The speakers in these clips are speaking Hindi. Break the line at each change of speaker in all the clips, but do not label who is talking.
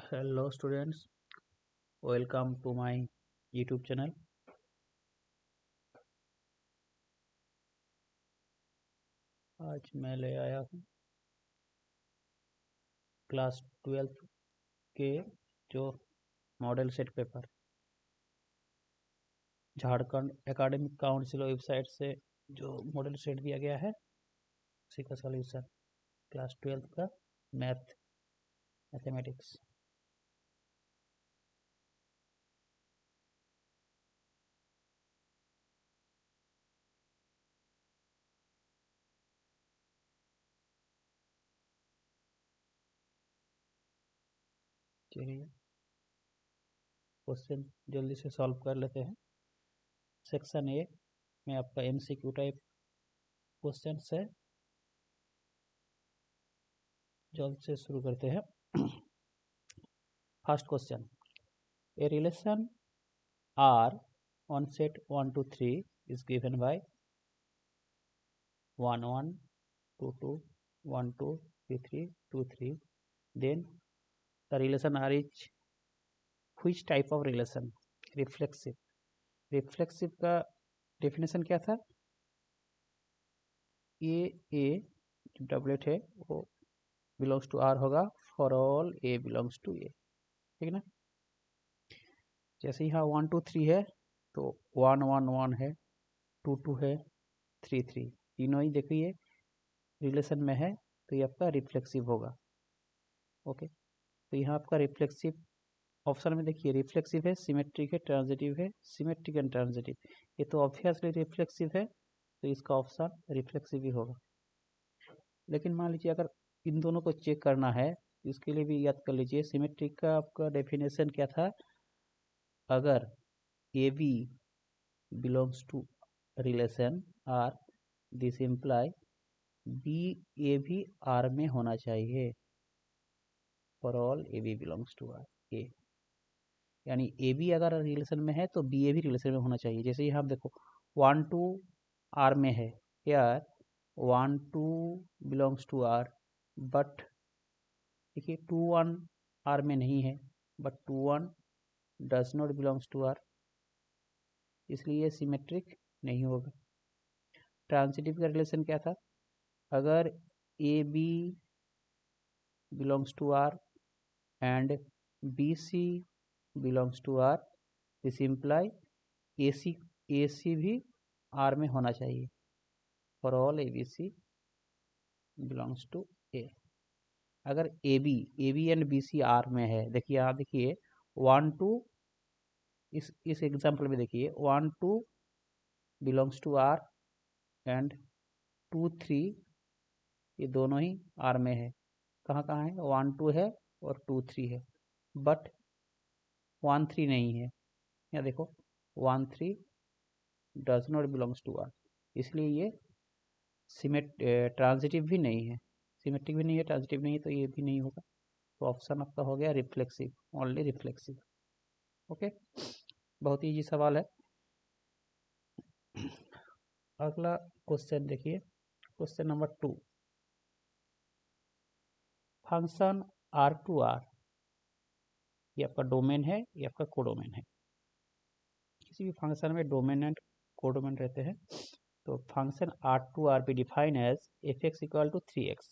Hello students, welcome to my YouTube channel. आज मैं ले आया हूँ क्लास 12 के जो model set paper Jharkhand academic council website से जो मॉडल सेट दिया गया है उसी का सॉल्यूशन क्लास 12 का मैथमेटिक्स। चलिए क्वेश्चन जल्दी से सॉल्व कर लेते हैं। सेक्शन ए में आपका एमसीक्यू टाइप क्वेश्चन है, जल्द से शुरू करते हैं। First question, a relation R on set 1 to 3 is given by 1 1 2 2 1 2 3 3 2 3. Then the relation R is which type of relation? Reflexive. Reflexive का डेफिनेशन क्या था? ए जो डबलेट है वो बिलोंग्स टू आर होगा for all A belongs to A, ठीक ना। जैसे यहाँ 1 2 3 है तो 1 1 1 है, 2 2 है, 3 3, तीनों ही देखिए रिलेशन में है तो ये आपका रिफ्लेक्सिव होगा। ओके, तो यहाँ आपका रिफ्लेक्सिव ऑप्शन में देखिए रिफ्लेक्सिव है, सिमेट्रिक है, ट्रांजिटिव है, सिमेट्रिक एंड ट्रांजिटिव। ये तो ऑब्वियसली रिफ्लेक्सिव है तो इसका ऑप्शन रिफ्लेक्सिव ही होगा। लेकिन मान लीजिए अगर इन दोनों को चेक करना है तो इसके लिए भी याद कर लीजिए सिमेट्रिक का आपका डेफिनेशन क्या था। अगर A B belongs to relation R, this imply B A भी आर में होना चाहिए for all A B belongs to R A. यानी ए बी अगर रिलेशन में है तो बी ए भी रिलेशन में होना चाहिए। जैसे यहाँ देखो 1 2 आर में है, यार 1 2 बिलोंग्स टू आर, बट देखिए 2 1 आर में नहीं है, but 2 1 does not belongs to R, इसलिए ये सिमेट्रिक नहीं होगा। ट्रांजिटिव का रिलेशन क्या था? अगर A B belongs to R and B C belongs to R, this imply A C भी आर में होना चाहिए for all A B C belongs to A. अगर A B and B C R में है, देखिए यहाँ देखिए 1 2, इस एग्जाम्पल में देखिए 1 2 बिलोंग्स टू आर एंड 2 3, ये दोनों ही आर में है। कहाँ कहाँ है? 1 2 है और 2 3 है, बट 1 3 नहीं है। यहाँ देखो 1 3 does not belongs to R, इसलिए ये ट्रांजिटिव भी नहीं है, सिमेट्रिक भी नहीं है, ट्रांजिटिव नहीं है, तो ये भी नहीं होगा। तो ऑप्शन आपका हो गया रिफ्लेक्सिव, ओनली रिफ्लेक्सिव। ओके, बहुत ईजी सवाल है। अगला क्वेश्चन देखिए, question number 2, function R to R, ये आपका डोमेन है, ये आपका कोडोमेन है। किसी भी फंक्शन में डोमेन एंड कोडोमेन रहते हैं। तो function R to R be define as F x equal to 3x,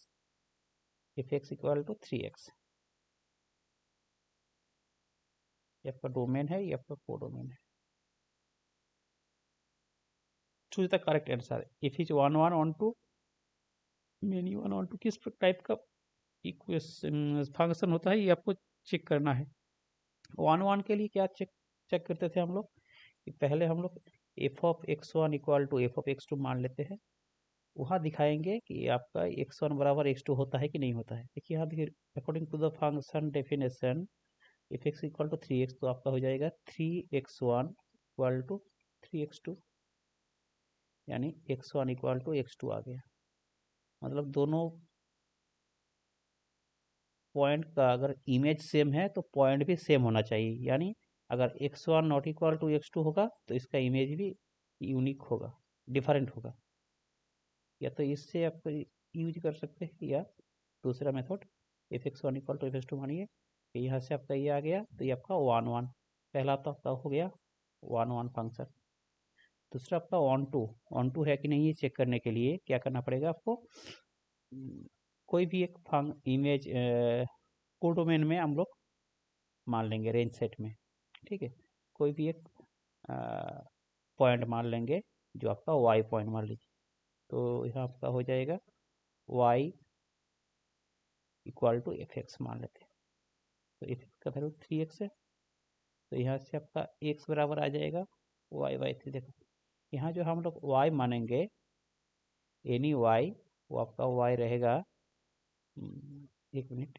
F x equal to 3x, ये आपका डोमेन है, ये आपका कोडोमेन है। Choose the correct answer. If is 1 1 1 2, many 1 1 2 किस टाइप का इक्वेशन फंक्शन होता है ये आपको चेक करना है। 1 1 के लिए क्या चेक चेक करते थे हम लोग कि पहले हम लोग F of X one equal to F of X two मान लेते हैं। वहाँ दिखाएंगे कि आपका एक्स वन बराबर एक्स टू होता है कि नहीं होता है। देखिए यहाँ देखिए according to the function definition F x equal to 3x, तो आपका हो जाएगा 3x1 इक्वल टू 3x2, यानी x1 इक्वल टू x2 आ गया। मतलब दोनों पॉइंट का अगर इमेज सेम है तो पॉइंट भी सेम होना चाहिए। यानी अगर x1 not equal to x2 होगा तो इसका इमेज भी यूनिक होगा, डिफरेंट होगा। या तो इससे आप यूज कर सकते हैं या दूसरा method F X one equal to F X two मानिए यहाँ से आपका ये आ गया, तो ये आपका 1 1 पहला तो आपका हो गया 1 1 फंक्शन। दूसरा आपका ऑन टू है कि नहीं ये चेक करने के लिए क्या करना पड़ेगा आपको, कोई भी एक इमेज कोडोमेन में हम लोग मान लेंगे रेंज सेट में, ठीक है। कोई भी एक पॉइंट मान लेंगे जो आपका वाई पॉइंट मान लीजिए, तो यहाँ आपका हो जाएगा Y equal to F X मान लेते हैं। तो एफ एक्स का वैल्यू 3x है, तो यहाँ से आपका x बराबर आ जाएगा y/3। देखो यहाँ जो हम लोग y मानेंगे एनी y, वो आपका y रहेगा, एक मिनट,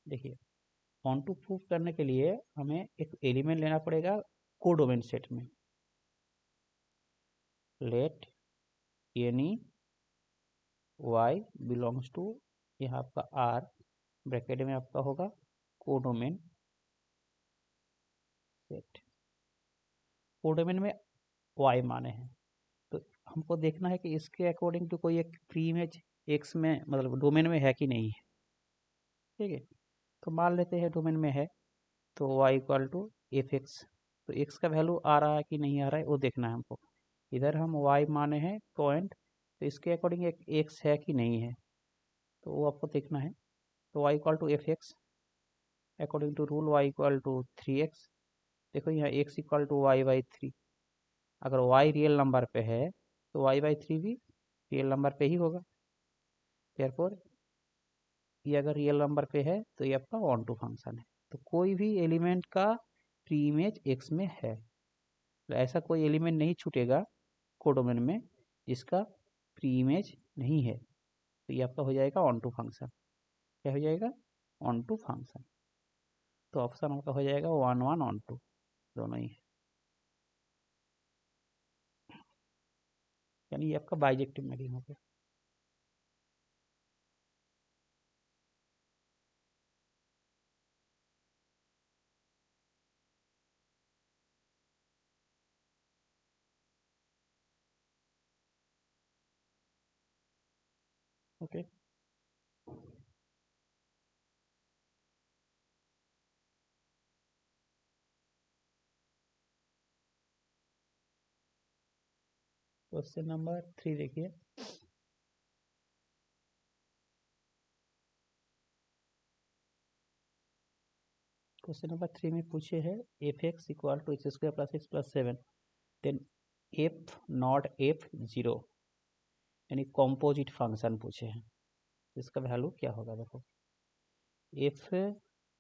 देखिए ऑन टू प्रूफ करने के लिए हमें एक एलिमेंट लेना पड़ेगा कोडोमेन सेट में। Let any y belongs to, यहाँ आपका r ब्रैकेट में आपका होगा कोडोमेन सेट। कोडोमेन में y माने हैं, तो हमको देखना है कि इसके अकॉर्डिंग टू कोई एक प्री इमेज x में मतलब डोमेन में है कि नहीं है, ठीक है। तो मान लेते हैं डोमेन में है, तो y equal to F X, तो x का वैल्यू आ रहा है कि नहीं आ रहा है वो देखना है हमको। इधर हम y माने हैं पॉइंट, तो इसके अकॉर्डिंग एक x है कि नहीं है, तो वो आपको देखना है। तो y equal to F X according to rule y equal to 3x। देखो यहाँ x इक्वल टू y/3, अगर y रियल नंबर पे है तो y/3 भी रियल नंबर पे ही होगा। देयरफॉर ये अगर रियल नंबर पे है तो ये आपका ऑन टू फंक्शन है। तो कोई भी एलिमेंट का प्री इमेज x में है, तो ऐसा कोई एलिमेंट नहीं छूटेगा कोडोमेन में जिसका प्री इमेज नहीं है, तो ये आपका हो जाएगा ऑन टू फंक्शन। क्या हो जाएगा? Onto function. तो ऑप्शन आपका हो जाएगा 1 1 ऑन टू, दोनों ही है, यानी ये आपका बाइजेक्टिव मैपिंग हो गया। ओके, क्वेश्चन नंबर 3 देखिए। क्वेश्चन नंबर 3 में पूछे है F x equal to X square plus X plus 7, then F not F zero, यानी कॉम्पोजिट फंक्शन पूछे हैं, इसका वैल्यू क्या होगा। देखो एफ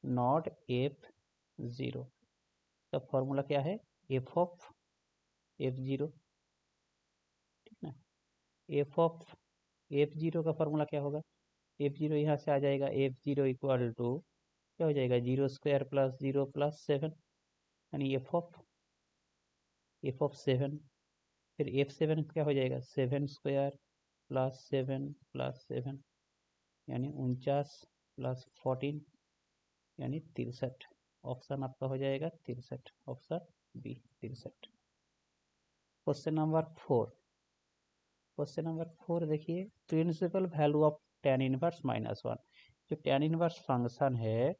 नॉट एफ जीरो का फॉर्मूला क्या है, एफ ऑफ एफ जीरो, ठीक ना। एफ ऑफ एफ जीरो का फॉर्मूला क्या होगा, एफ जीरो यहाँ से आ जाएगा, एफ जीरो इक्वल टू क्या हो जाएगा, 0² प्लस 0 प्लस 7, यानी एफ ऑफ 7। फिर एफ 7 क्या हो जाएगा, 7² प्लस 7 प्लस 7, यानी 49 प्लस 14, यानी 63। ऑप्शन आपका हो जाएगा 63, option B 63। Question number 4। Question number 4 देखिए, principal value of tan inverse -1। जो tan इनवर्स फंक्शन है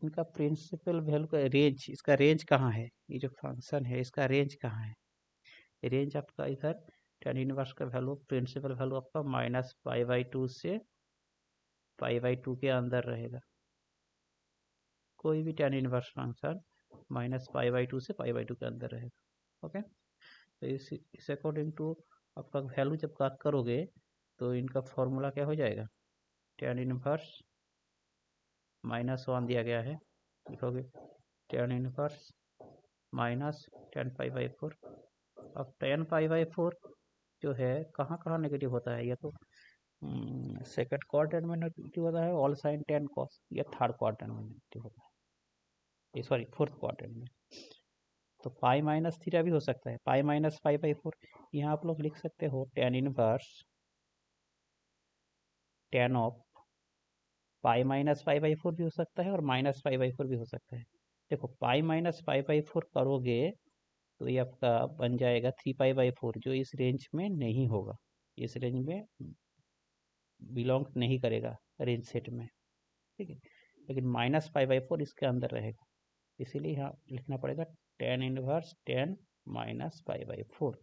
इनका प्रिंसिपल वैल्यू का रेंज, इसका रेंज कहाँ है, ये जो फंक्शन है इसका रेंज कहाँ है, रेंज आपका इधर tan इनवर्स का वैल्यू प्रिंसिपल वैल्यू आपका -π/2 से π/2 के अंदर रहेगा। कोई भी tan इनवर्स फंक्शन -π/2 से π/2 के अंदर रहेगा। ओके, तो इस अकॉर्डिंग टू आपका वैल्यू जब बात करोगे तो इनका फॉर्मूला क्या हो जाएगा, tan इनवर्स -1 दिया गया है, लिखोगे tan इनवर्स -tan π/4। अब tan π/4 जो है कहाँ कहाँ नेगेटिव होता है, या तो सेकंड क्वाड्रेंट में नेगेटिव होता है, ऑल साइन tan cos, या थर्ड क्वाड्रेंट में नेगेटिव होता है, सॉरी फोर्थ क्वाड्रेंट में। तो π-θ भी हो सकता है, π-π/4। यहाँ आप लोग लिख सकते हो tan इनवर्स tan ऑफ π-π/4 भी हो सकता है और -π/4 भी हो सकता है। देखो पाई माइनस पाई बाई 4 करोगे तो ये आपका बन जाएगा 3 पाई बाई 4, जो इस रेंज में नहीं होगा, इस रेंज में बिलोंग नहीं करेगा रेंज सेट में, ठीक है। लेकिन -पाई/4 इसके अंदर रहेगा, इसीलिए यहाँ लिखना पड़ेगा tan इनवर्स 10 - पाई/4,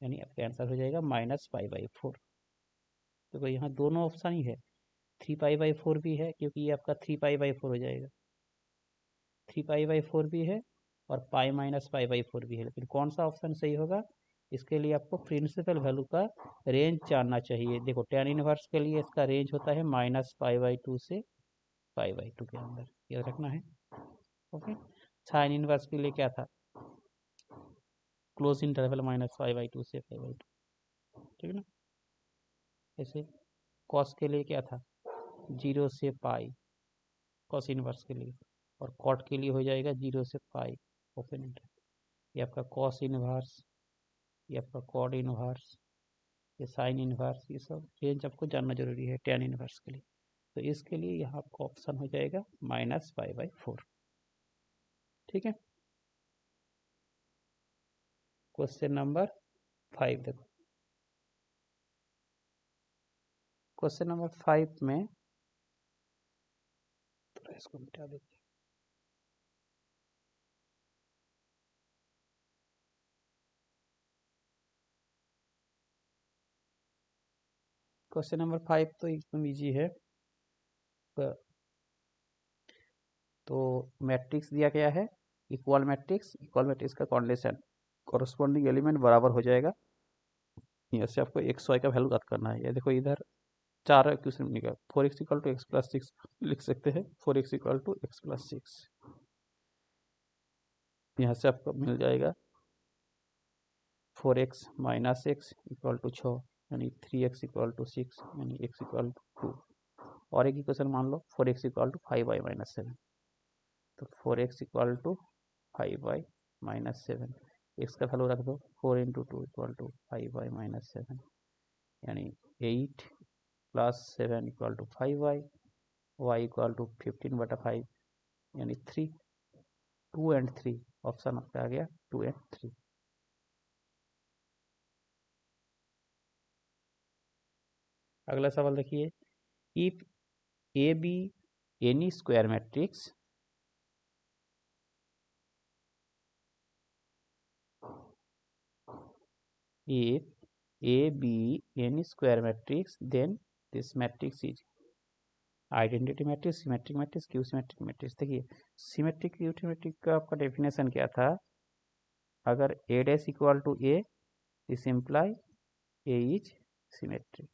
यानी आपका आंसर हो जाएगा -पाई/4। तो यहाँ दोनों ऑप्शन ही है, 3 पाई/4 भी है क्योंकि ये आपका 3 पाई/4 हो जाएगा, 3 पाई/4 भी है और पाई -पाई/4 भी है, लेकिन कौन सा ऑप्शन सही होगा, इसके लिए आपको प्रिंसिपल वैल्यू का रेंज जानना चाहिए। देखो tan इनवर्स के लिए इसका रेंज होता है -पाई/2 से पाई/2 के अंदर, याद रखना है, ओके। साइन इनवर्स के लिए क्या था, क्लोज इंटरवल -पाई/2 से पाई/2, ठीक है ना। ऐसे कॉस के लिए क्या था, 0 से पाई, कॉस इनवर्स के लिए, और कॉट के लिए हो जाएगा 0 से पाई, ओपन इंटरवल। ये आपका कॉस इनवर्स, ये आपका कॉड इनवर्स, ये साइन इनवर्स, ये सब रेंज आपको जानना जरूरी है tan इनवर्स के लिए। तो इसके लिए यहाँ आपका ऑप्शन हो जाएगा -पाई/4, ठीक है। क्वेश्चन नंबर 5 देखो, क्वेश्चन नंबर 5 में तो इसको मिटा देते हैं। क्वेश्चन नंबर 5 तो एकदम इजी है। तो मैट्रिक्स दिया गया है, इक्वल मैट्रिक्स का कंडीशन कॉरस्पॉन्डिंग एलिमेंट बराबर हो जाएगा, यहाँ से आपको x y का वैल्यू ज्ञात करना है। ये देखो इधर 4 क्वेश्चन मिलेगा, 4x = x + 6 लिख सकते हैं, 4x = x + 6, यहाँ से आपको मिल जाएगा 4x - x = 6, यानी 3x = 6, यानी x = 2। और एक इक्वेशन मान लो 4x = 5y - 7, तो 4x = 5y - 7, x का वैल्यू रख दो, 4 × 2 = 5y - 7, यानी 8 + 7 = 5y, y = 15/5, यानी 3, 2 और 3 ऑप्शन आपका आ गया, 2 और 3। अगला सवाल देखिए, if A be N E square matrix if A be any square matrix, then this matrix is identity matrix, symmetric matrix, Q symmetric matrix. देखिए सिमेट्रिक क्यू सिमेट्रिक का आपका डेफिनेशन क्या था, अगर A' = A, this imply A is symmetric,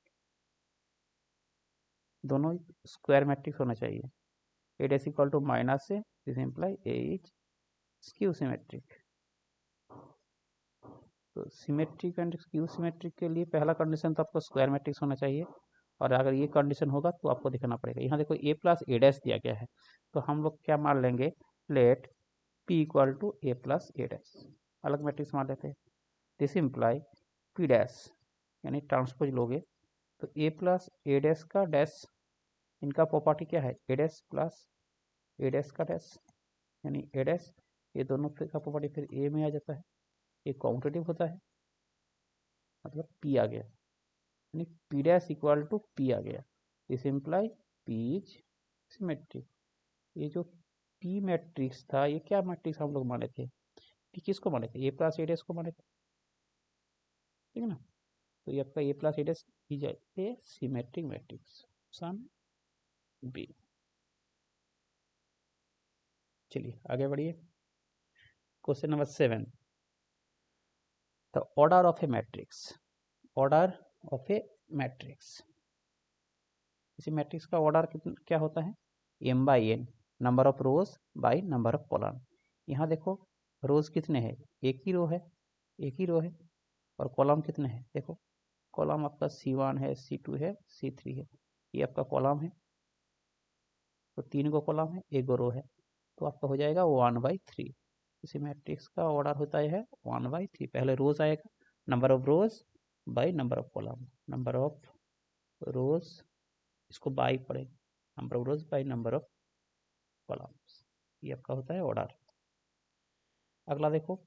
दोनों स्क्वायर मैट्रिक्स होना चाहिए। A' = -A, this imply A is skew symmetric. तो सिमेट्रिक एंड स्क्यू सिमेट्रिक के लिए पहला कंडीशन तो आपको स्क्वायर मैट्रिक्स होना चाहिए, और अगर ये कंडीशन होगा तो आपको दिखाना पड़ेगा। यहाँ देखो A + A' दिया गया है, तो हम लोग क्या मान लेंगे, लेट P = A + A', अलग मैट्रिक्स मान लेते हैं। दिस इम्प्लाई P' यानी ट्रांसपोज लोगे तो A + A' का डैश, इनका प्रॉपर्टी क्या है, A' + A' का डैश, यानी A', ये दोनों का प्रॉपर्टी फिर A में आ जाता है, ये कॉम्पिटेटिव होता है, मतलब P आ गया, यानी P' = P आ गया। This imply P is symmetric. ये जो P मैट्रिक्स था, ये क्या मैट्रिक्स हम लोग माने थे, P किसको माने थे, A + A' को माने थे, ठीक है ना। तो ये आपका A + A' is a symmetric matrix, option B. चलिए आगे बढ़िए, question number 7, the order of a matrix, order of a matrix, इसी मैट्रिक्स का ऑर्डर क्या होता है, m/n, number of rows by number of column. यहाँ देखो रोज कितने हैं, एक ही रो है, एक ही रो है, और कॉलम कितने हैं, देखो कॉलम आपका C1 है, C2 है, C3 है, ये आपका कॉलम है, तो 3 गो कॉलम है, 1 गो रो है, तो आपका हो जाएगा 1/3। इसी मैट्रिक्स का ऑर्डर होता है 1/3, पहले रोज आएगा, number of rows by number of column, number of रोज, इसको बाई पड़ेगा, number of rows by number of columns, ये आपका होता है ऑर्डर। अगला देखो,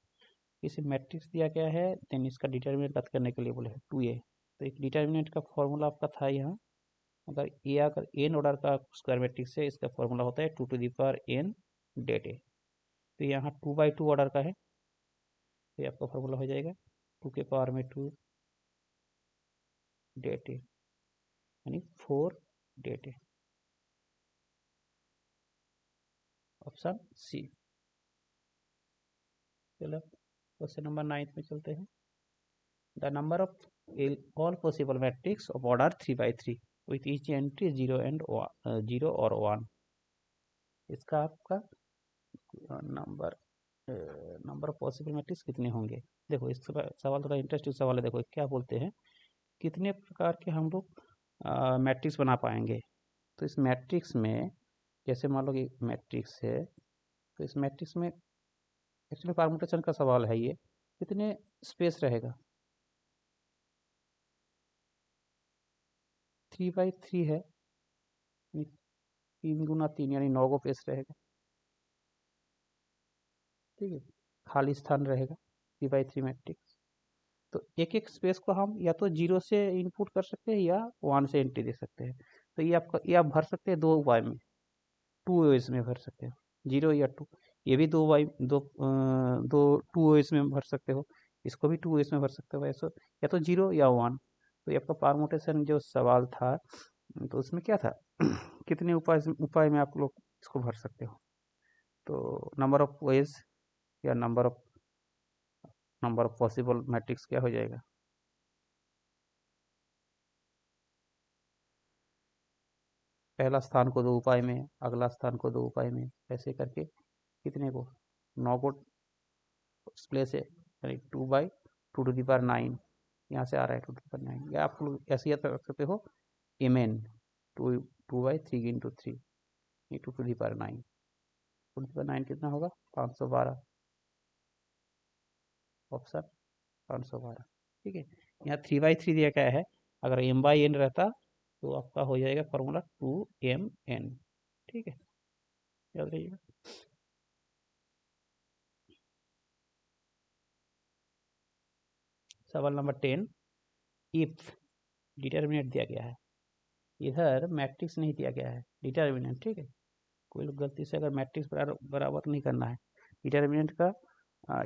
इसे मैट्रिक्स दिया गया है, देन इसका डिटर्मिनेंट पता करने के लिए बोले हैं 2a। तो एक डिटर्मिनेंट का फॉर्मूला आपका था यहाँ, अगर एन ऑर्डर का स्क्वायर मैट्रिक्स है, इसका फॉर्मूला होता है 2 to the power n det A. तो यहाँ 2/2 ऑर्डर का है, तो आपका फॉर्मूला हो जाएगा 2 के पावर में 2 डेट ए, यानी 4 डेट ए। Option C. चलो क्वेश्चन नंबर 9 में चलते हैं। The number of all possible matrix of order 3/3 with each entry 0 और 1। इसका आपका नंबर ऑफ पॉसिबल मैट्रिक्स कितने होंगे। देखो इस सवाल थोड़ा इंटरेस्टिंग सवाल है। देखो क्या बोलते हैं, कितने प्रकार के हम लोग मैट्रिक्स बना पाएंगे। तो इस मैट्रिक्स में, जैसे मान लो कि मैट्रिक्स है, तो इस मैट्रिक्स में एक्चुअली परमुटेशन का सवाल है ये, कितने स्पेस रहेगा। 3/3 है, 3 गुना 3 यानी 9 गो पेज रहेगा। ठीक है, खाली स्थान रहेगा 3/3 मैट्रिक्स। तो एक एक स्पेस को हम या तो 0 से इनपुट कर सकते हैं या 1 से एंट्री दे सकते हैं। तो ये आपका, ये आप भर सकते हैं 2 वाई में, 2 ओएस में भर सकते हो, 0 या 2। ये भी 2 वाई, 2 ओएस में भर सकते हो, इसको भी 2 ओएस में भर सकते हो वैसे, या तो 0 या 1। तो ये आपका परमुटेशन जो सवाल था, तो उसमें क्या था कितने उपाय में आप लोग इसको भर सकते हो। तो नंबर ऑफ वेज या नंबर ऑफ पॉसिबल मैट्रिक्स क्या हो जाएगा। पहला स्थान को 2 उपाय में, अगला स्थान को 2 उपाय में, ऐसे करके कितने को 9 को प्लेस है, यानी 2/2 9। यहाँ से आ रहा है 2/9, या आप लोग ऐसे याद रख सकते हो mn 2/3 इंटू 3, ये 2/9। 2/9 कितना होगा 512, ऑप्शन 512। ठीक है, यहाँ 3/3 दिया क्या है, अगर m/n रहता तो आपका हो जाएगा फॉर्मूला 2mn। ठीक है, याद रहिएगा। सवाल नंबर 10, इफ डिटर्मिनेंट दिया गया है, इधर मैट्रिक्स नहीं दिया गया है, डिटर्मिनेंट। ठीक है, कोई लोग गलती से अगर मैट्रिक्स बराबर नहीं करना है, डिटर्मिनेंट का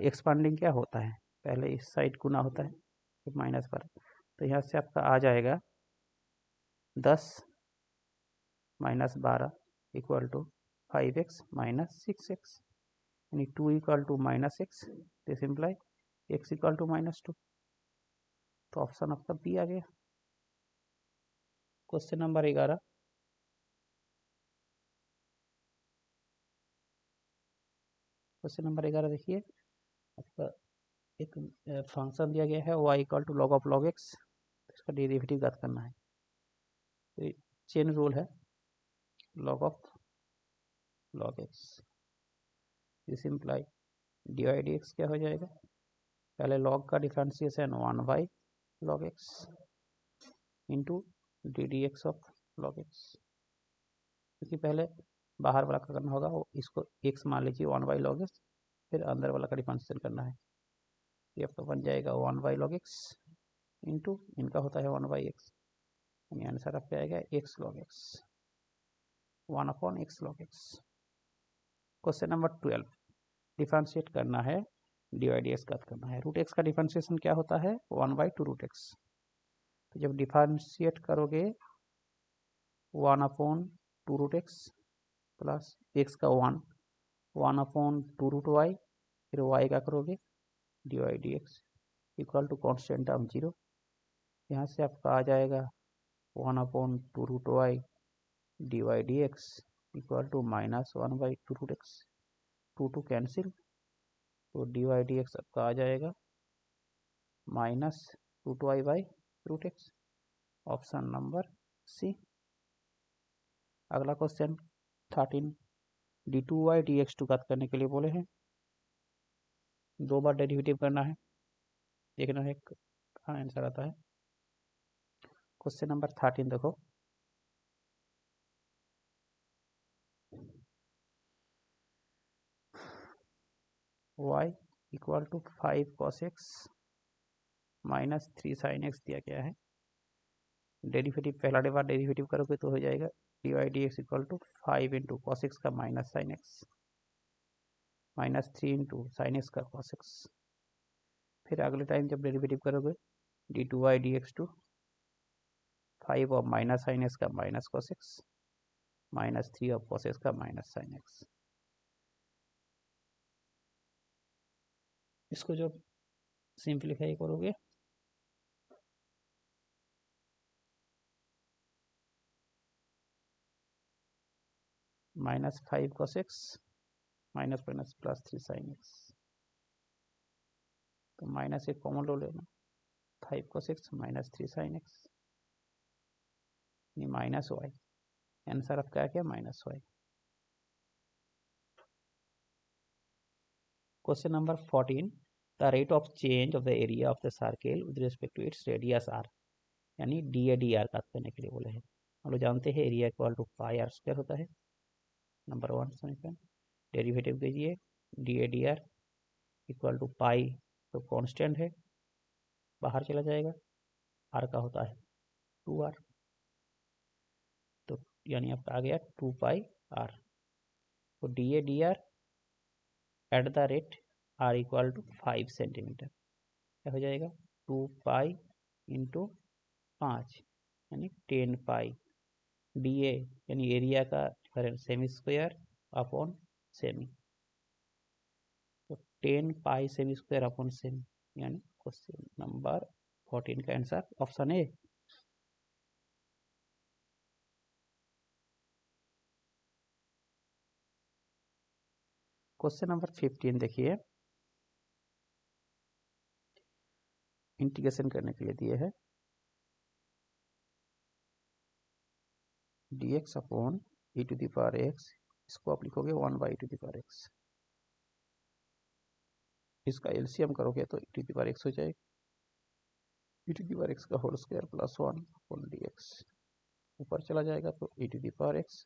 एक्सपांडिंग क्या होता है, पहले इस साइड गुना होता है फिर माइनस पर। तो यहाँ से आपका आ जाएगा 10 - 12 इक्वल टू 5x - 6x, यानी 2 equal to -x, this imply x equal to -2। तो ऑप्शन आपका बी आ गया। क्वेश्चन नंबर 11, क्वेश्चन नंबर 11 देखिए, आपका एक फंक्शन दिया गया है y equal to log of log x, इसका डेरिवेटिव ज्ञात करना है। तो चेन रूल है log of log x, this imply dy/dx क्या हो जाएगा, पहले log का differentiation 1/log x into ddx of log x, क्योंकि पहले बाहर वाला का करना होगा, वो इसको x मान लीजिए 1/log x, फिर अंदर वाला का डिफ्रेंसिएशन करना है। ये आपका बन जाएगा 1/log x इंटू इनका होता है 1/x, यानी आंसर आपका आएगा x log x, 1/x log x। Question number 12, differentiate करना है, dy/dx ज्ञात करना है। रूट एक्स का डिफ्रेंशिएशन क्या होता है 1/2 रूट एक्स। तो जब डिफ्रेंशिएट करोगे 1/2 रूट एक्स प्लस एक्स का 1/2 रूट वाई, फिर वाई का करोगे dy/dx equal to constant term 0। यहाँ से आपका आ जाएगा 1/2 root y dy/dx equal to -1/2 root x, 2 cancel, तो dy/dx आपका आ जाएगा -√y/√x, ऑप्शन नंबर सी। अगला क्वेश्चन 13, d2y/dx2 ज्ञात करने के लिए बोले हैं, 2 बार डेरिवेटिव करना है, देखना है कहाँ आंसर आता है। क्वेश्चन नंबर 13 देखो, y equal to 5 cos x minus 3 sin x दिया गया है। डेरिवेटिव पहला बार डेरिवेटिव करोगे तो हो जाएगा dy dx equal to 5 into cos X का minus sine X minus 3 into sine X का कॉस एक्स। फिर अगले टाइम जब डेरिवेटिव करोगे D two Y D X two 5 of minus sine X का minus cos X minus 3 of cos X का माइनस साइन एक्स। इसको जब सिंप्लीफाई करोगे minus 5 cos x minus minus plus 3 sin x, तो माइनस एक कॉमन लो लेना 5 cos x minus 3 sin x minus y. Answer आपका क्या क्या minus y. Question number 14 the rate of change of the area of the circle with respect to its radius r, यानी डी ए डी आर का करने के लिए बोले हैं। हम लोग जानते हैं area equal to pi R square होता है। नंबर 1 समीकरण डेरिवेटिव कीजिए D A D R equal to pi, तो कांस्टेंट है बाहर चला जाएगा, आर का होता है 2r, तो यानी आपका आ गया 2 पाई आर। तो d A D r at the rate r equal to 5 centimetre क्या हो जाएगा 2 पाई इंटू 5 यानी 10 पाई डी ए यानी एरिया का सेमी स्क्वायर अपॉन सेमी, तो 10 pi cm square upon cm, यानी क्वेश्चन नंबर 14 का answer option A. Question number 15 देखिए, इंटीग्रेशन करने के लिए दिए है dx upon e to the power x, इसको आप लिखोगे 1 by to the power x, इसका एलसीएम करोगे तो e to the power x हो जाएगा, e to the power x का whole square plus 1 upon dx, ऊपर चला जाएगा तो e to the power x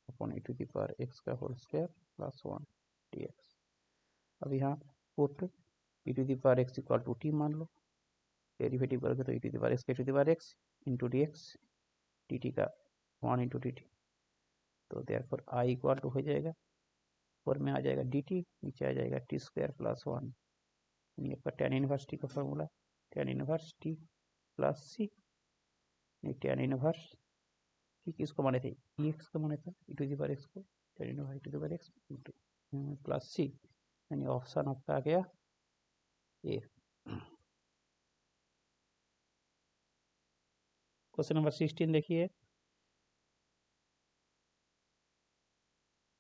upon e to the power x का होल स्क्वायर प्लस 1 dx। अब यहाँ put e to the power x equal to t मान लो, डेरिवेटिव करोगे तो e to the power x का e to the power x into dx dt का 1 इंटू dt, तो देयरफॉर i इक्वल टू हो जाएगा और में आ जाएगा dt, नीचे आ जाएगा टी स्क्वायर प्लस 1, यानी आपका टेन इनवर्स टी का formula tan inverse T plus C, tan inverse T किसको माने थे ई एक्स को माने था E to the power X को, tan inverse E to the power X plus C, यानी ऑप्शन आपका आ गया ए। क्वेश्चन नंबर 16 देखिए,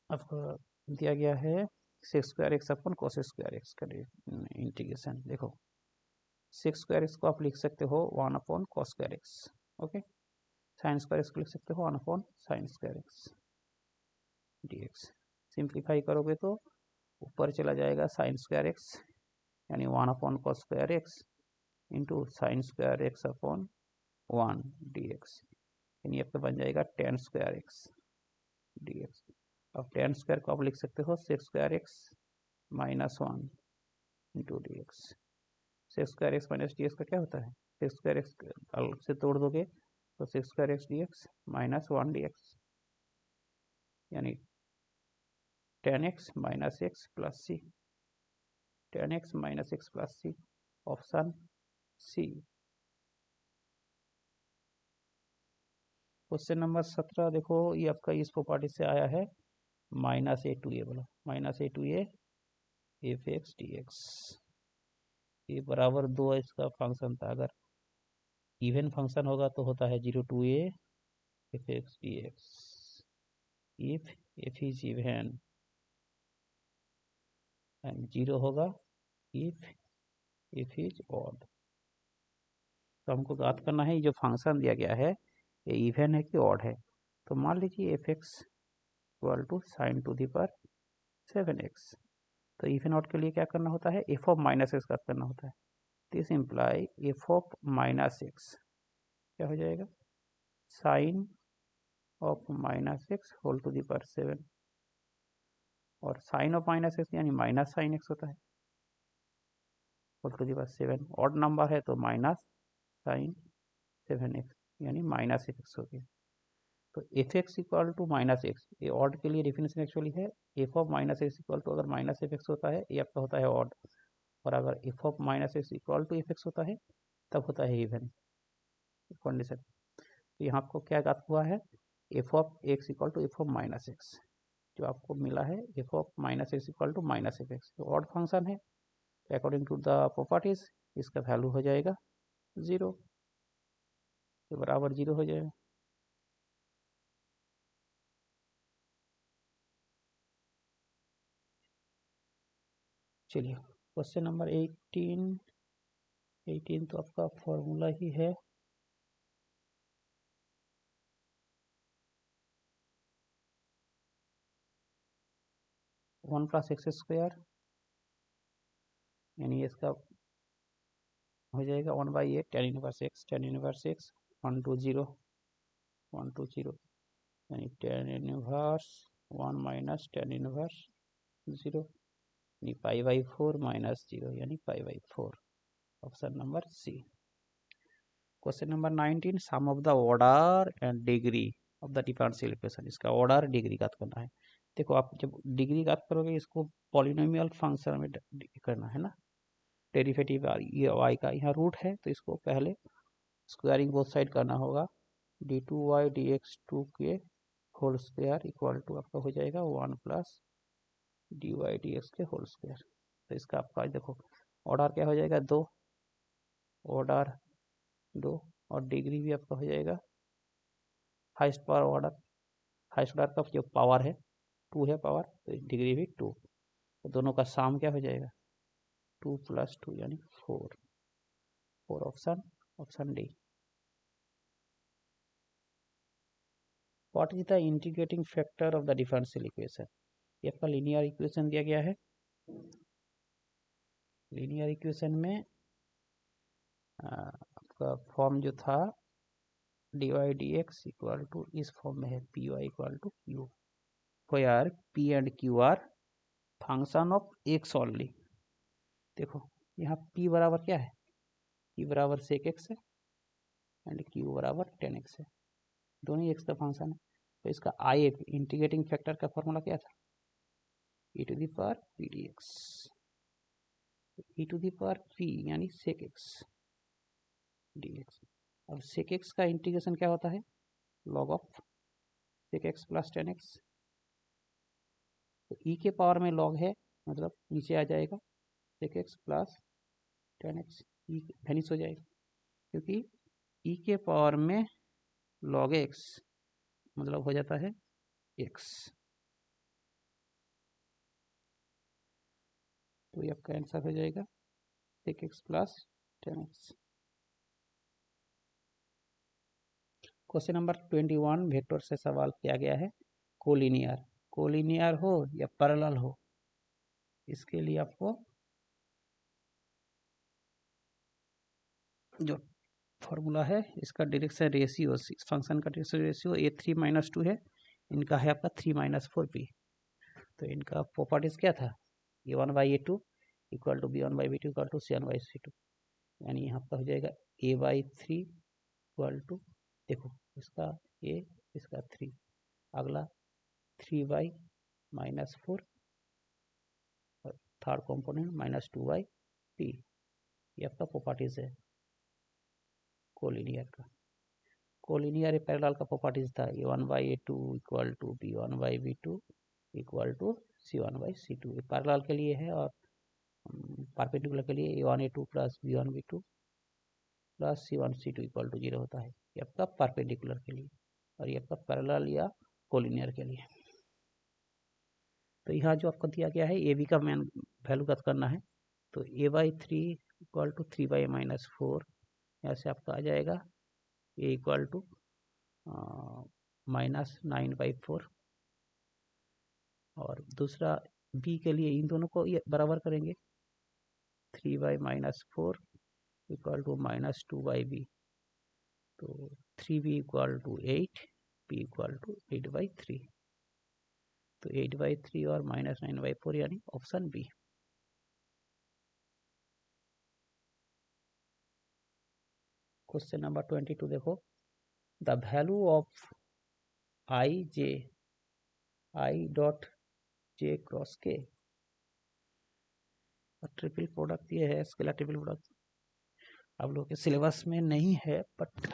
आपको दिया गया है six square x upon cos square x का इंटीग्रेशन। देखो सिक्स स्क्वायर एक्स को आप लिख सकते हो 1 upon cos square x, okay. Sine square x को लिख सकते हो 1 upon sine square x dx। Simplify करोगे तो ऊपर चला जाएगा साइन स्क्वायर एक्स यानी 1 upon cos square x into sine square x upon 1 dx, यानी आपका बन जाएगा टेन स्क्वायर एक्स dx। अब टेन स्क्वायर को आप लिख सकते हो six square x minus 1 into D x. Six square x minus D x का क्या होता है, सिक्स स्क्वायर एक्स अलग से तोड़ दोगे तो six square X D X minus 1 D X, यानी tan X minus X plus C, tan X minus X plus C, option C. Question number 17 देखो, ये आपका इस प्रॉपर्टी से आया है माइनस ए टू ए, बोलो minus a to a f x D x, ये बराबर 2 इसका फंक्शन था, अगर इवन फंक्शन होगा तो होता है 0 to a f x D x, if f is even and 0 होगा इफ एफ इज ऑड। तो हमको बात करना है जो फंक्शन दिया गया है ये इवन है कि ऑड है। तो मान लीजिए f x equal to sine to the power 7x, तो इवन ऑड के लिए क्या करना होता है एफ ऑफ माइनस एक्स का करना होता है, this imply f of minus x क्या हो जाएगा sine of minus x whole to the power 7, और साइन ऑफ माइनस एक्स यानी माइनस साइन एक्स होता है, whole to the power 7, odd number है तो माइनस साइन 7x यानी माइनस x हो गया। तो f x equal to minus x, ये ऑड के लिए डेफिनेशन एक्चुअली है F of minus x equal to, अगर माइनस एफ एक्स होता है ये आपका होता है ऑड, और अगर f of minus x equal to F x होता है तब होता है इवन कंडीशन। तो यहाँ आपको क्या ज्ञात हुआ है, F of x equal to F of minus x, जो आपको मिला है F of minus x equal to minus f x, odd function है अकॉर्डिंग टू द प्रॉपर्टीज इसका वैल्यू हो जाएगा 0, तो बराबर 0 हो जाएगा। चलिए क्वेश्चन नंबर 18 तो आपका फॉर्मूला ही है 1 प्लस एक्स स्क्वायर, यानी इसका हो जाएगा 1/8 tan inverse X, tan inverse X 1 to 0 यानी tan inverse 1 minus tan inverse 0 यानी π/4 माइनस 0 यानी π/4, option number C. Question number 19, sum of the order and degree of the differential equation, इसका ऑर्डर डिग्री ज्ञात करना है। देखो आप जब डिग्री ज्ञात करोगे इसको पॉलिनोमियल फंक्शन में करना है ना, डेरिवेटिव ये वाई का यहाँ रूट है तो इसको पहले स्क्वायरिंग बोथ साइड करना होगा, d2y dx2 के होल स्क्वायर इक्वल टू आपका हो जाएगा 1 प्लस dy dx के होल स्क्वायर। तो इसका आपका देखो ऑर्डर क्या हो जाएगा 2, ऑर्डर 2 और डिग्री भी आपका हो जाएगा highest power order, highest order का जो पावर है 2 है पावर, तो डिग्री भी 2, तो दोनों का साम क्या हो जाएगा 2 + 2 यानी 4, option D. What is the integrating factor of the differential equation, ये आपका लीनियर इक्वेशन दिया गया है। लीनियर इक्वेशन में आपका फॉर्म जो था dy dx इक्वल टू इस फॉर्म में है py equal to q, where p and q are function of x only. देखो यहाँ p बराबर क्या है, p बराबर sec x है एंड q बराबर tan x है, दोनों ही x का फंक्शन है। तो इसका i इंटीग्रेटिंग फैक्टर का फॉर्मूला क्या था, e to the power p dx, e to the power p यानी sec x dx। अब sec x का इंटीग्रेशन क्या होता है, log of sec x plus tan x, तो e के पावर में log है मतलब नीचे आ जाएगा sec x plus tan x, e vanish हो जाएगा क्योंकि e के पावर में log x मतलब हो जाता है x, तो ये आपका आंसर हो जाएगा sec x plus tan x। Question number 21, vector से सवाल किया गया है, कोलिनियर हो या पैरेलल हो, इसके लिए आपको जो फॉर्मूला है इसका डायरेक्शन रेशियो, फंक्शन का डायरेक्शन रेशियो a3 - 2 है, इनका है आपका 3 - 4p। तो इनका प्रॉपर्टीज क्या था, a1/a2 equal to b1/b2 equal to c1/c2, यानी यहाँ पर हो जाएगा a/3 इक्वल टू, देखो इसका a इसका 3, अगला 3y-4 और थर्ड कंपोनेंट -2y/p, ये आपका प्रॉपर्टीज है कोलिनियर का। कोलिनियर पैरेलल का प्रॉपर्टीज था a1/a2 equal to b1/b2 equal to c1/c2, ये पैरेलल के लिए है, और परपेंडिकुलर के लिए a1/a2 plus b1/b2 plus c1/c2 equal to 0 होता है, ये आपका परपेंडिकुलर के लिए, और ये आपका पैरेलल या कोलिनियर के लिए। तो यहाँ जो आपको दिया गया है ए बी का मेन वैल्यू ज्ञात करना है, तो a/3 इक्वल टू 3y-4, यहाँ से आपका आ जाएगा a इक्वल टू -9/4, और दूसरा b के लिए इन दोनों को ये बराबर करेंगे, 3y-4 इक्वल टू -2y/b, तो 3b equal to 8, b equal to 8/3, तो 8/3 और -9/4 यानी ऑप्शन बी। क्वेश्चन नंबर 22 देखो, the value of I dot J cross के, ट्रिपल प्रोडक्ट ये है, स्केलर ट्रिपल प्रोडक्ट आप लोगों के सिलेबस में नहीं है, बट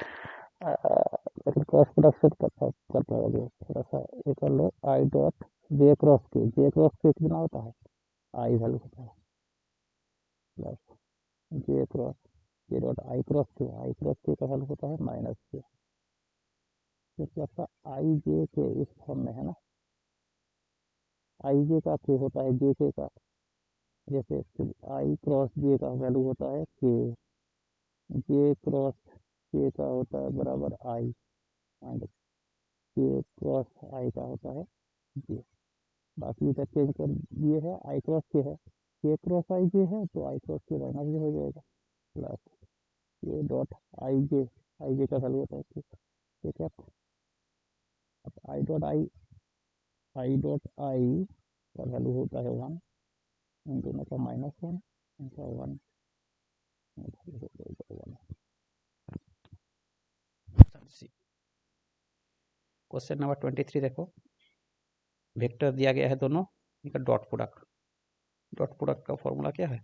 लेकिन क्रॉस प्रोडक्ट से कर पाओगे थोड़ा सा। ये कर लो आई डॉट जे क्रॉस के, जे क्रॉस के कितना होता है, आई वैल्यू होता है, plus J cross J dot I cross के का वैल्यू होता है माइनस के, क्योंकि आपका आई जे के इस फॉर्म में है ना, आई जे का के होता है जे के का, जैसे आई क्रॉस जे का वैल्यू होता है के, जे क्रॉस के का होता है बराबर आई, एंड के क्रॉस आई का होता है जे। बाकी इधर चेंज कर दिए है, आई क्रॉस के क्रॉस आई जे है, तो आई क्रॉस के माइनस जे हो जाएगा, प्लस के डॉट आई जे का वैल्यू होता है ठीक है। अब आई डॉट आई का वैल्यू होता है 1, इन दोनों का -1, इनका 1, क्वेश्चन नंबर 23 देखो, वेक्टर दिया गया है दोनों, इनका डॉट प्रोडक्ट का फॉर्मूला क्या है,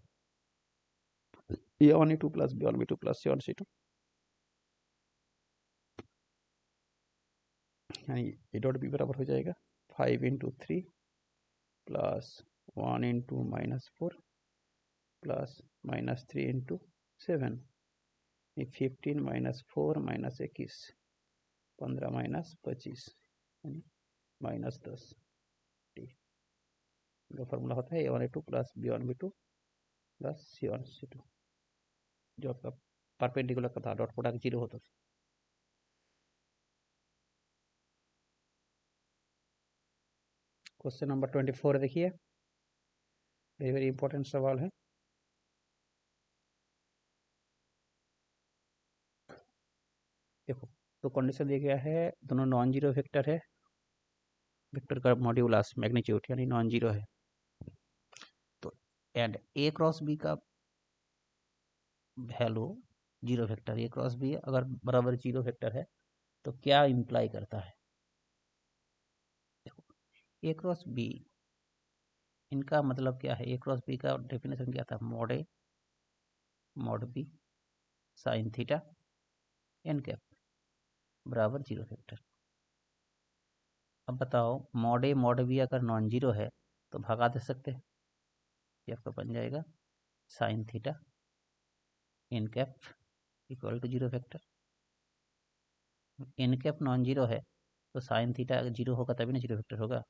a1e2 plus b1b2 plus c1c2, यानी ए डॉट बी बराबर हो जाएगा 5 × 3 प्लस 1 × -4 प्लस -3 × 7, 15 -4 -21, 15 -25 यानी -10 टी। इनका फॉर्मूला होता है a1e2 plus b1b2 plus c1c2, जो आपका परपेंडिकुलर का था, डॉट प्रोडक्ट 0 होता था। क्वेश्चन नंबर 24 देखिए, वेरी वेरी इंपॉर्टेंट सवाल है। देखो, तो कंडीशन दिया गया है, दोनों नॉन जीरो वेक्टर है, वेक्टर का मॉड्यूलस मैग्नीट्यूड यानी नॉन जीरो है, तो एंड ए क्रॉस बी का वैल्यू जीरो वेक्टर, ए क्रॉस बी अगर बराबर जीरो वेक्टर है तो क्या इंप्लाई करता है, देखो ए क्रॉस बी, इनका मतलब क्या है, ए क्रॉस बी का डेफिनेशन क्या था, mod A mod B sine theta N cap बराबर जीरो वेक्टर। अब बताओ, मॉड ए मॉड बी अगर नॉन जीरो है तो भगा दे सकते हैं, ये आपका बन जाएगा sine theta N cap equal to zero vector. N cap non zero है तो साइन थीटा अगर जीरो होगा तभी ना जीरो वेक्टर होगा,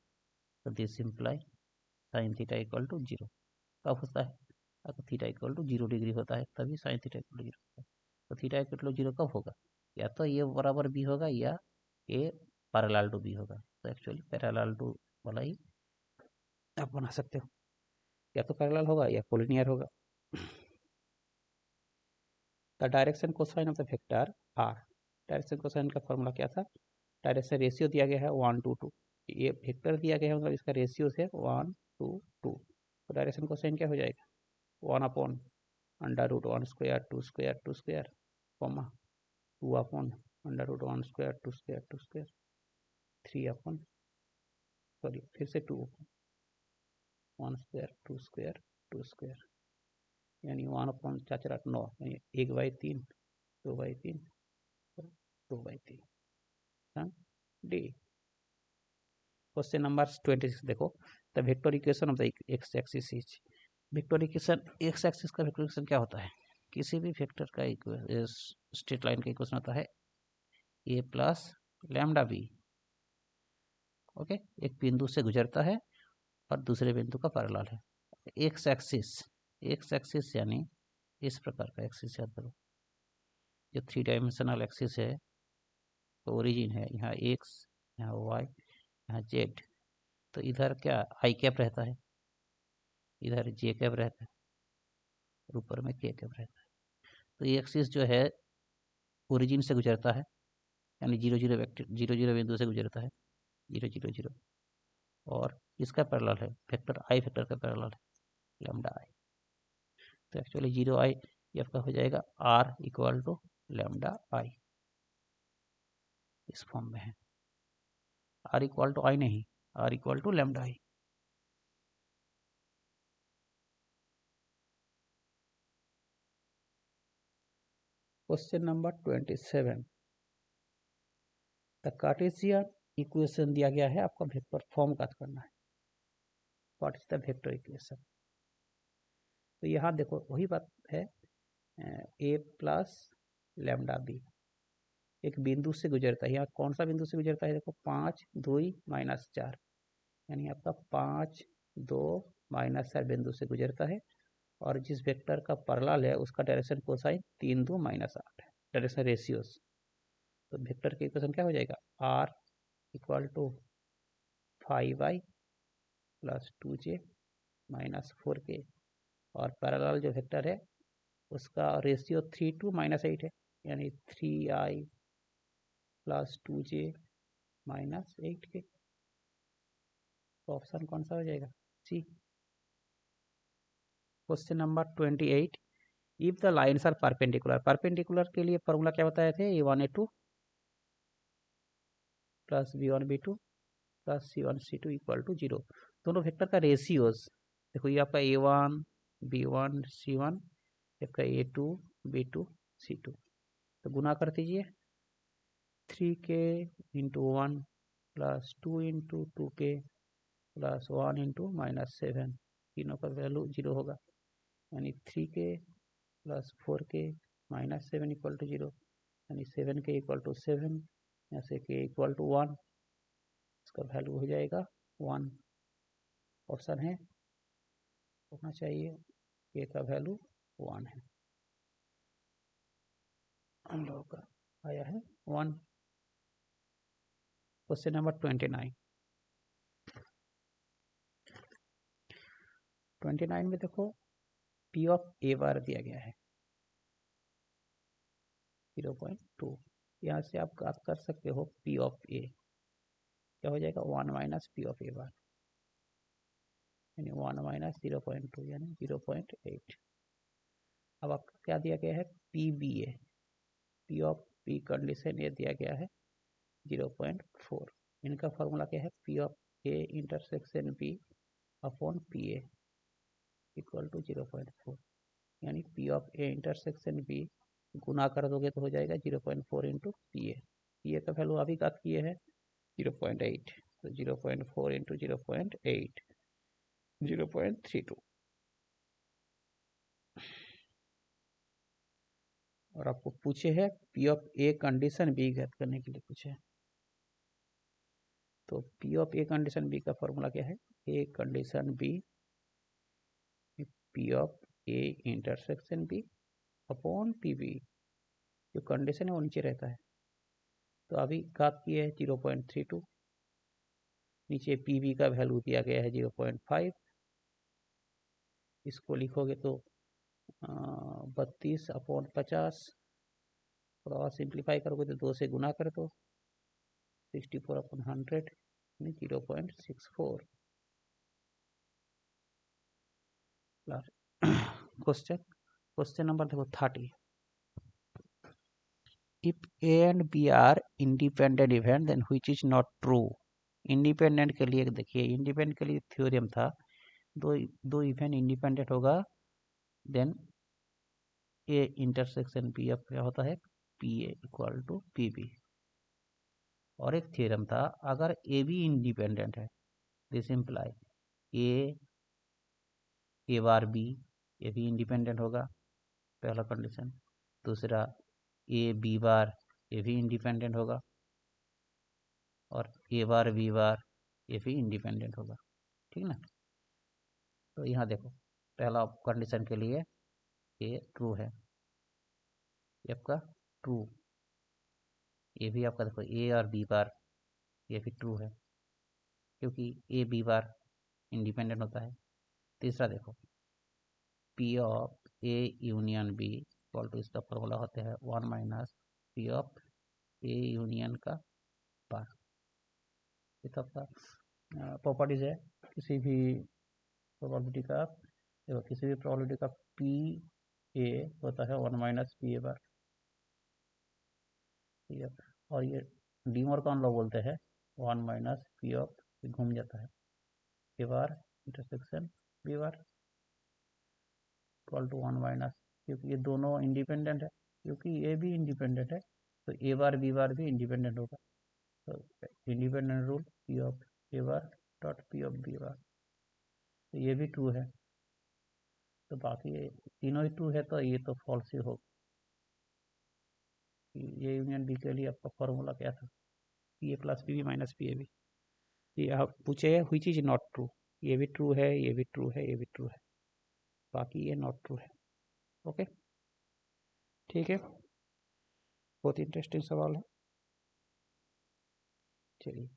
तो this imply sine theta equal to zero कब होता है, अगर थीटा इक्वल टू 0 डिग्री होता है तभी साइन थीटा इक्वल टू 0 होता है। तो थीटा इक्वल टू 0 कब होगा, या तो ये बराबर बी होगा या ए पैरेलल टू बी होगा, तो एक्चुअली पैरेलल टू वाला ही आप बना सकते हो, या तो पैरेलल होगा या कोलिनियर होगा। The direction cosine of the vector r, direction cosine का फॉर्मूला क्या था, डायरेक्शन रेशियो दिया गया है 1 to 2, ये वेक्टर दिया गया है मतलब इसका रेशियो है 1 to 2, तो डायरेक्शन कोसाइन क्या हो जाएगा 1/√1² 2² कॉमा 2/√1² 2², 3 सॉरी फिर से 2/1² 2² यानी 1/4 यानी 1/3 2/3 2/3 डी। क्वेश्चन नंबर 26 देखो, the vector equation of the x axis is, vector equation x axis का वेक्टर इक्वेशन क्या होता है, किसी भी वेक्टर का स्ट्रेट लाइन का इक्वेशन होता है ए प्लस लैम्डा बी, ओके, एक बिंदु से गुजरता है और दूसरे बिंदु का पैरेलल है। एक्स एक्सिस यानी इस प्रकार का एक्सिस याद करो, जो 3 डायमेंशनल एक्सिस है, तो ओरिजिन है यहाँ एक्स, यहाँ वाई, यहाँ जेड, तो इधर क्या आई कैप रहता है, इधर जे कैप रहता है, ऊपर में के कैप रहता है। तो ये एक्सिस जो है ओरिजिन से गुजरता है, यानी 0 वेक्टर 0 बिंदु से गुजरता है, 0 और इसका पैरेलल है वेक्टर आई, वेक्टर का पैरेलल है लैम्डा आई, तो एक्चुअली 0 आई ये आपका हो जाएगा r equal to lambda i, इस फॉर्म में है। आर इक्वल टू आई नहीं, r equal to lambda i. Question number 27, the Cartesian equation दिया गया है, आपका वेक्टर फॉर्म का करना है। What is the vector equation? तो यहाँ देखो वही बात है, ए प्लस लैम्डा बी एक बिंदु से गुजरता है। यहाँ कौन सा बिंदु से गुजरता है? देखो 5 2 -4, यानी आपका 5 2 -4 बिंदु से गुजरता है। और जिस वेक्टर का पैरेलल है उसका डायरेक्शन कोसाइन 3 2 -8 है, डायरेक्शन रेशियोज। तो वेक्टर की इक्वेशन क्या हो जाएगा? R equal to 5i plus 2j minus 4k, और पैरेलल जो वेक्टर है उसका रेशियो 3 2 -8 है, यानी 3i plus 2j minus 8k। तो ऑप्शन कौन सा हो जाएगा? C. Question number 28, if the lines are perpendicular, perpendicular के लिए फॉर्मूला क्या बताए थे? a1 a2 plus b1 b2 plus c1 c2 equal to 0। दोनों वेक्टर का रेशियोज देखो, ये आपका a1 b1 c1, आपका a2 b2 c2, तो गुना कर दीजिए। 3k into 1 plus 2 into 2k plus 1 into -7, तीनों का वैल्यू 0 होगा, यानी 3k plus 4k -7 equal to 0, यानी 7k इक्वल टू 7, यहाँ से k इक्वल टू 1, इसका वैल्यू हो जाएगा 1। ऑप्शन है होना चाहिए, k का वैल्यू 1 है, हम लोगों का आया है 1। क्वेश्चन नंबर 29, 29 में देखो P ऑफ ए बार दिया गया है 0.2। यहाँ से आप बात कर सकते हो P ऑफ ए क्या हो जाएगा? 1 माइनस पी ऑफ ए बार, यानी 1 माइनस 0.2 यानी 0.8। अब आपका क्या दिया गया है? P B A, P of P condition ये दिया गया है 0.4। इनका फॉर्मूला क्या है? P of A intersection B upon P A equal to 0.4, यानी P of A intersection B गुना कर दोगे तो हो जाएगा 0.4 into P A. P A का वैल्यू अभी बात किए हैं 0.8, तो 0.4 इंटू 0.8 0.32। और आपको पूछे है P of A condition B ज्ञात करने के लिए पूछे है। तो P of A condition B का फॉर्मूला क्या है? A condition B P of A intersection B upon P B, जो कंडीशन है वो नीचे रहता है। तो अभी घात किए है 0.32, नीचे पी बी का वैल्यू दिया गया है 0.5, इसको लिखोगे तो 32/50, थोड़ा और सिंप्लीफाई करोगे तो 2 से गुना कर दो, 64/100 यानी 0.64। क्वेश्चन नंबर देखो 30, if A and B are independent event then which is not true. Independent के लिए देखिए, इंडिपेंडेंट के लिए थ्योरम था, दो इवेंट इंडिपेंडेंट होगा देन ए इंटरसेक्शन बी अब क्या होता है? P A equal to P B. और एक थ्योरम था, अगर ए बी इंडिपेंडेंट है this imply A bar B, ये भी इंडिपेंडेंट होगा, पहला कंडीशन। दूसरा ए बी बार, ये भी इंडिपेंडेंट होगा, और ए बार बी बार ये भी इंडिपेंडेंट होगा, ठीक ना। तो यहाँ देखो पहला कंडीशन के लिए ये ट्रू है, ये आपका ट्रू। ये भी आपका देखो ए और बी बार ये भी ट्रू है, क्योंकि ए बी बार इंडिपेंडेंट होता है। तीसरा देखो P of A union B equal to, इसका फॉर्मूला होता है 1 minus P of A union का बार। ये तो आपका प्रॉपर्टीज है किसी भी प्रोबेबिलिटी का। देखो किसी भी प्रोबेबिलिटी का पी ए होता है 1 माइनस पी ए बार, ठीक है। और ये डी मॉर्गन लॉ बोलते हैं 1 माइनस पी ऑफ, घूम जाता है, A bar intersection B bar equal to 1 minus, क्योंकि ये दोनों इंडिपेंडेंट है, क्योंकि ये भी इंडिपेंडेंट है तो ए बार बी बार भी इंडिपेंडेंट होगा। तो independent rule P of A bar dot P of B bar, तो ये भी ट्रू है। तो बाकी ये तीनों ही ट्रू है, तो ये तो फॉल्स ही होगा। ये यूनियन बी के लिए आपका फॉर्मूला क्या था, P A plus P B minus P A B. ये आप पूछे हुई चीज़ नॉट ट्रू, ये भी ट्रू है, ये भी ट्रू है, ये भी ट्रू है, बाकी ये नॉट ट्रू है। ओके, ठीक है, बहुत इंटरेस्टिंग सवाल है। चलिए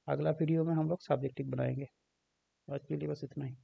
अगला वीडियो में हम लोग सब्जेक्टिव बनाएंगे। आज के लिए बस इतना ही।